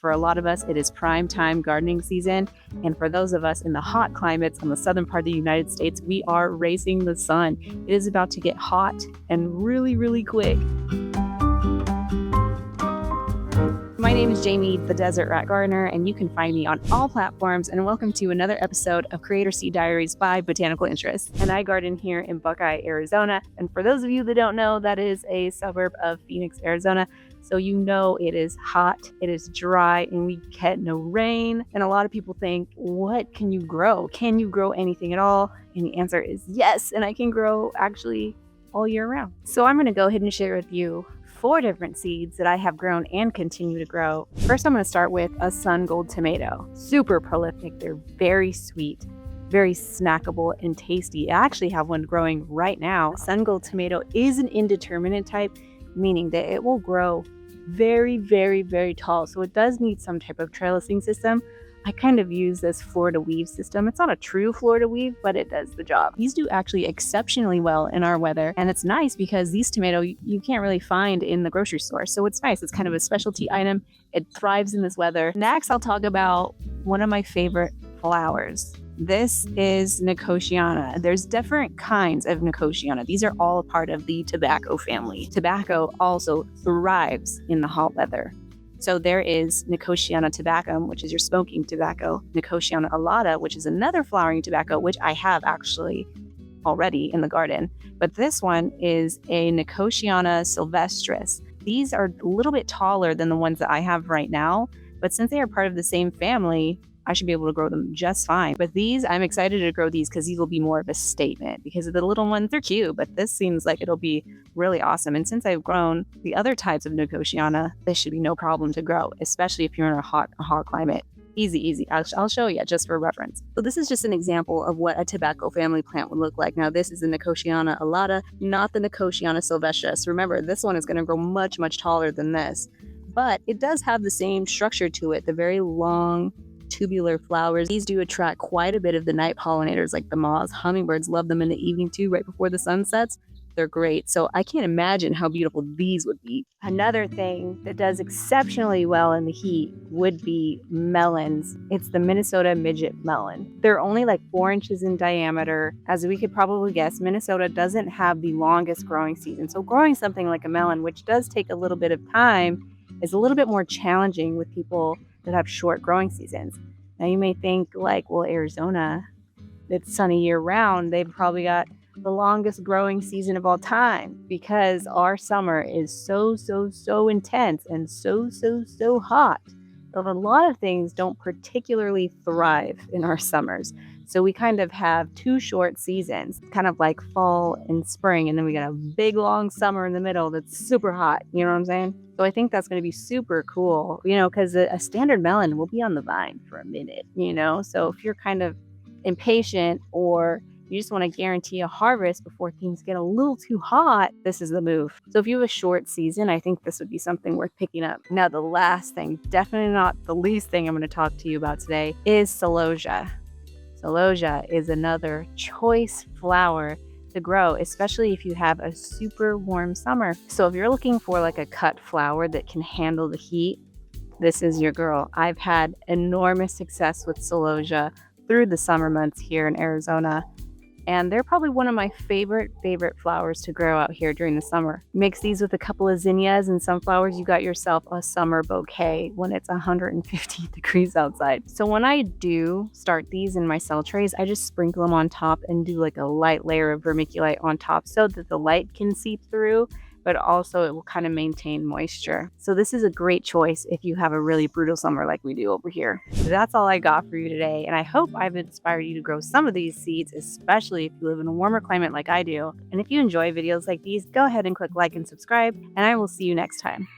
For a lot of us, it is prime time gardening season. And for those of us in the hot climates on the southern part of the United States, we are racing the sun. It is about to get hot and really, really quick. My name is Jamie, the Desert Rat Gardener, and you can find me on all platforms. And welcome to another episode of Creator Seed Diaries by Botanical Interests. And I garden here in Buckeye, Arizona. And for those of you that don't know, that is a suburb of Phoenix, Arizona. So you know it is hot, it is dry, and we get no rain. And a lot of people think, what can you grow? Can you grow anything at all? And the answer is yes, and I can grow actually all year round. So I'm going to go ahead and share with you 4 different seeds that I have grown and continue to grow. First, I'm going to start with a sun gold tomato. Super prolific. They're very sweet, very snackable and tasty. I actually have one growing right now. Sun gold tomato is an indeterminate type, meaning that it will grow very, very, very tall. So it does need some type of trellising system. I kind of use this Florida weave system. It's not a true Florida weave, but it does the job. These do actually exceptionally well in our weather. And it's nice because these tomato you can't really find in the grocery store. So it's nice. It's kind of a specialty item. It thrives in this weather. Next, I'll talk about one of my favorite flowers. This is Nicotiana. There's different kinds of Nicotiana. These are all a part of the tobacco family. Tobacco also thrives in the hot weather. So there is Nicotiana tabacum, which is your smoking tobacco, Nicotiana alata, which is another flowering tobacco, which I have actually already in the garden. But this one is a Nicotiana sylvestris. These are a little bit taller than the ones that I have right now, but since they are part of the same family, I should be able to grow them just fine. But these, I'm excited to grow these because these will be more of a statement because the little ones, they're cute, but this seems like it'll be really awesome. And since I've grown the other types of Nicotiana, this should be no problem to grow, especially if you're in a hot climate. Easy. I'll show you just for reference. So this is just an example of what a tobacco family plant would look like. Now this is the Nicotiana alata, not the Nicotiana sylvestris. Remember, this one is going to grow much, much taller than this, but it does have the same structure to it, the very long, tubular flowers. These do attract quite a bit of the night pollinators like the moths. Hummingbirds love them in the evening too, right before the sun sets. They're great. So I can't imagine how beautiful these would be. Another thing that does exceptionally well in the heat would be melons. It's the Minnesota midget melon. They're only like 4 inches in diameter. As we could probably guess, Minnesota doesn't have the longest growing season. So growing something like a melon, which does take a little bit of time, is a little bit more challenging with people that have short growing seasons. Now you may think like, well, Arizona, it's sunny year round. They've probably got the longest growing season of all time because our summer is so intense and so hot that a lot of things don't particularly thrive in our summers. So we kind of have 2 short seasons, kind of like fall and spring, and then we got a big long summer in the middle that's super hot. You know what I'm saying? So I think that's going to be super cool, because a standard melon will be on the vine for a minute, So if you're kind of impatient or you just want to guarantee a harvest before things get a little too hot, this is the move. So if you have a short season, I think this would be something worth picking up. Now, the last thing, definitely not the least thing I'm going to talk to you about today, is Celosia. Celosia is another choice flower to grow, especially if you have a super warm summer. So if you're looking for like a cut flower that can handle the heat, this is your girl. I've had enormous success with Celosia through the summer months here in Arizona. And they're probably one of my favorite flowers to grow out here during the summer. Mix these with a couple of zinnias and sunflowers, you got yourself a summer bouquet when it's 150 degrees outside. So when I do start these in my cell trays, I just sprinkle them on top and do like a light layer of vermiculite on top so that the light can seep through, but also it will kind of maintain moisture. So this is a great choice if you have a really brutal summer like we do over here. So that's all I got for you today, and I hope I've inspired you to grow some of these seeds, especially if you live in a warmer climate like I do. And if you enjoy videos like these, go ahead and click like and subscribe, and I will see you next time.